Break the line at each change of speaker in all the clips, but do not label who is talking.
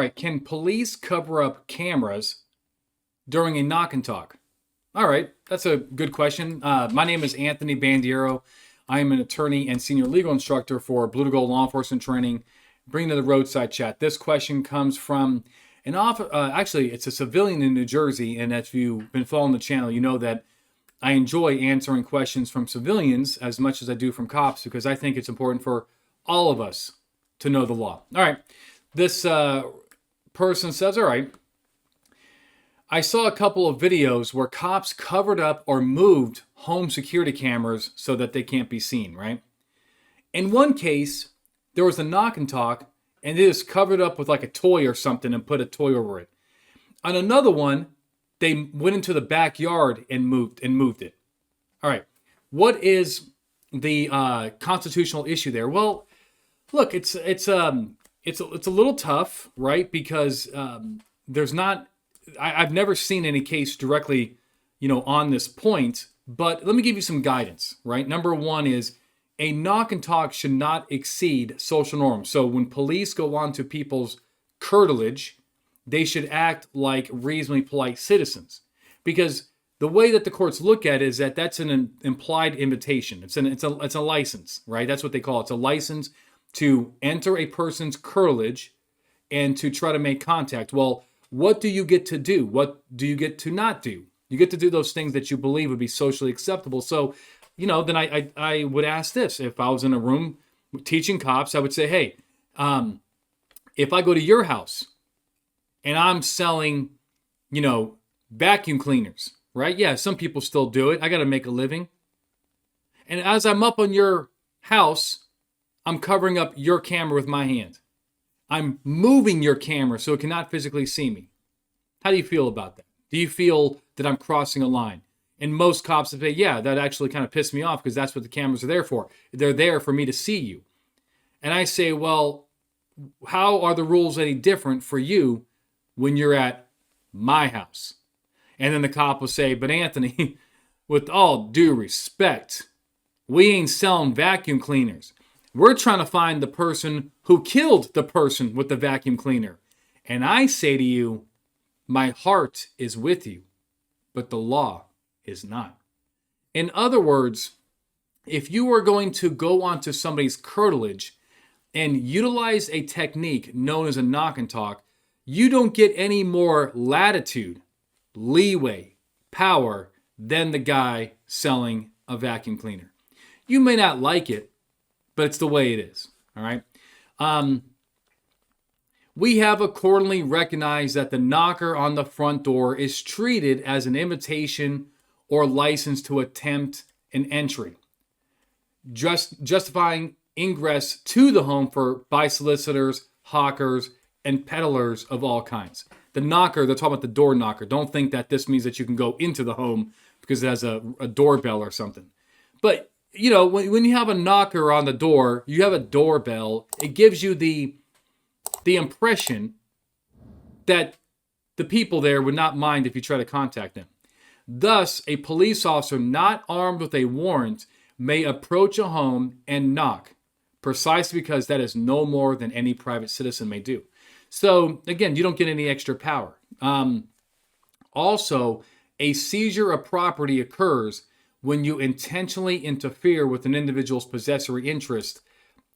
right, can police cover up cameras during a knock and talk? All right, that's a good question. My name is Anthony Bandiero. I am an attorney and senior legal instructor for Blue to Gold Law Enforcement Training. Bring to the Roadside Chat. This question comes from actually, it's a civilian in New Jersey, and if you've been following the channel, you know that I enjoy answering questions from civilians as much as I do from cops because I think it's important for all of us to know the law. All right, this person says, all right, I saw a couple of videos where cops covered up or moved home security cameras so that they can't be seen, right? In one case, there was a knock and talk, and it is covered up with like a toy or something and put a toy over it. On another one, they went into the backyard and moved it. All right, what is the constitutional issue there? Well, look, it's a little tough, right? Because there's not. I've never seen any case directly, on this point, but let me give you some guidance, right? Number one is a knock and talk should not exceed social norms. So when police go onto people's curtilage, they should act like reasonably polite citizens, because the way that the courts look at it is that that's an implied invitation. It's a license, right? That's what they call it. It's a license to enter a person's curtilage and to try to make contact. Well, what do you get to do? What do you get to not do? You get to do those things that you believe would be socially acceptable. So, then I would ask this. If I was in a room teaching cops, I would say, hey, if I go to your house and I'm selling, vacuum cleaners, right? Yeah, some people still do it. I got to make a living. And as I'm up on your house, I'm covering up your camera with my hand. I'm moving your camera so it cannot physically see me. How do you feel about that? Do you feel that I'm crossing a line? And most cops say, yeah, that actually kind of pissed me off because that's what the cameras are there for. They're there for me to see you. And I say, well, how are the rules any different for you when you're at my house? And then the cop will say, but Anthony, with all due respect, we ain't selling vacuum cleaners. We're trying to find the person who killed the person with the vacuum cleaner. And I say to you, my heart is with you, but the law is not. In other words, if you are going to go onto somebody's curtilage and utilize a technique known as a knock and talk, you don't get any more latitude, leeway, power than the guy selling a vacuum cleaner. You may not like it, but it's the way it is, all right? We have accordingly recognized that the knocker on the front door is treated as an invitation or license to attempt an entry, justifying ingress to the home by solicitors, hawkers, and peddlers of all kinds. The knocker, they're talking about the door knocker. Don't think that this means that you can go into the home because it has a doorbell or something. But when you have a knocker on the door, you have a doorbell, it gives you the impression that the people there would not mind if you try to contact them. Thus, a police officer not armed with a warrant may approach a home and knock, precisely because that is no more than any private citizen may do. So, again, you don't get any extra power. Also, a seizure of property occurs when you intentionally interfere with an individual's possessory interest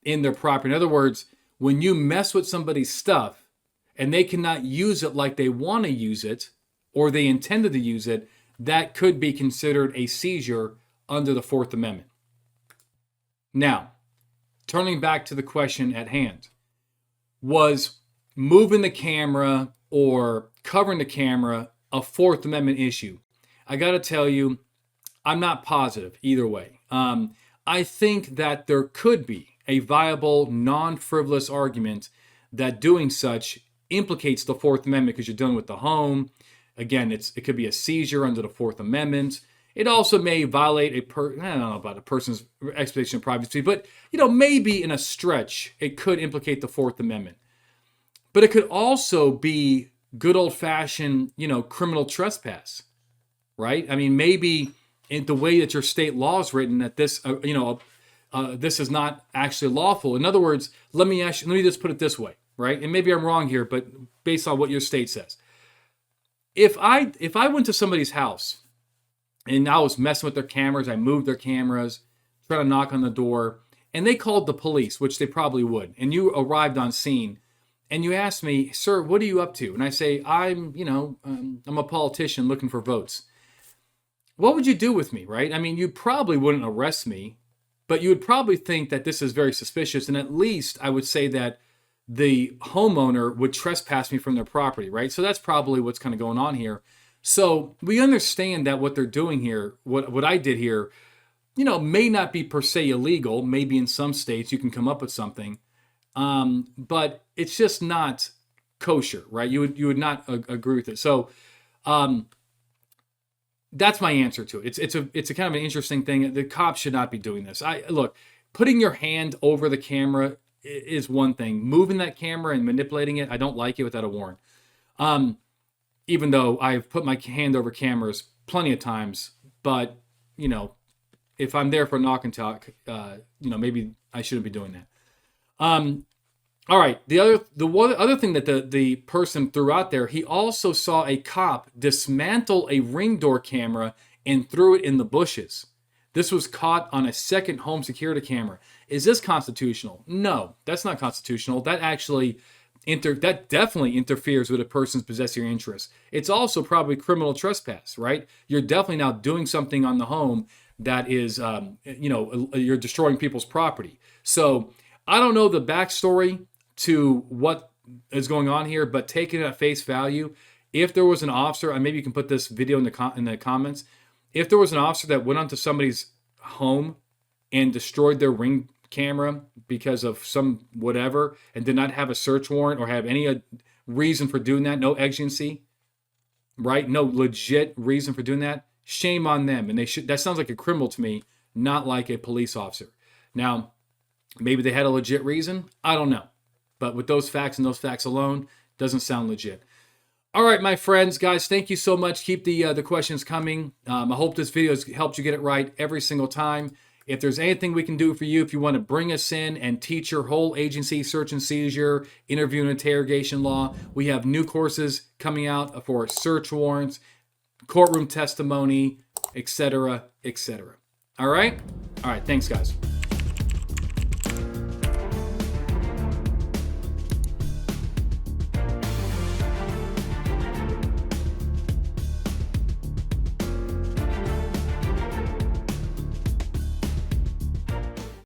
in their property. In other words, when you mess with somebody's stuff and they cannot use it like they want to use it or they intended to use it, that could be considered a seizure under the Fourth Amendment. Now, turning back to the question at hand, was moving the camera or covering the camera a Fourth Amendment issue? I got to tell you, I'm not positive either way. I think that there could be a viable, non-frivolous argument that doing such implicates the Fourth Amendment because you're dealing with the home. Again, it could be a seizure under the Fourth Amendment. It also may violate I don't know about a person's expectation of privacy, but maybe in a stretch, it could implicate the Fourth Amendment. But it could also be good old-fashioned, criminal trespass, right? I mean, maybe in the way that your state law is written, that this, this is not actually lawful. In other words, let me just put it this way. right? And maybe I'm wrong here, but based on what your state says. If I went to somebody's house and I was messing with their cameras, I moved their cameras, trying to knock on the door, and they called the police, which they probably would, and you arrived on scene, and you asked me, "Sir, what are you up to?" And I say, I'm a politician looking for votes. What would you do with me, right? I mean, you probably wouldn't arrest me, but you would probably think that this is very suspicious, and at least I would say that the homeowner would trespass me from their property, right? So that's probably what's kind of going on here. So we understand that what they're doing here, what I did here, may not be per se illegal. Maybe in some states you can come up with something, but it's just not kosher, right? You would not agree with it. So that's my answer to it. It's a kind of an interesting thing. The cops should not be doing this. Look, putting your hand over the camera is one thing. Moving that camera and manipulating it, I don't like it without a warrant. Even though I've put my hand over cameras plenty of times, but if I'm there for a knock and talk, maybe I shouldn't be doing that. All right. The other thing that the person threw out there, he also saw a cop dismantle a Ring door camera and threw it in the bushes. This was caught on a second home security camera. Is this constitutional? No, that's not constitutional. That actually that definitely interferes with a person's possessory interest. It's also probably criminal trespass, right? You're definitely now doing something on the home that is, you're destroying people's property. So I don't know the backstory to what is going on here, but taking it at face value, if there was an officer, and maybe you can put this video in the comments, if there was an officer that went onto somebody's home and destroyed their Ring camera because of some whatever and did not have a search warrant or have any reason for doing that, no exigency, right? No legit reason for doing that, shame on them. And that sounds like a criminal to me, not like a police officer. Now, maybe they had a legit reason. I don't know. But with those facts and those facts alone, doesn't sound legit. All right, my friends, guys, thank you so much. Keep the questions coming. I hope this video has helped you get it right every single time. If there's anything we can do for you, if you want to bring us in and teach your whole agency, search and seizure, interview and interrogation law, we have new courses coming out for search warrants, courtroom testimony, etc., etc. All right? All right, thanks, guys.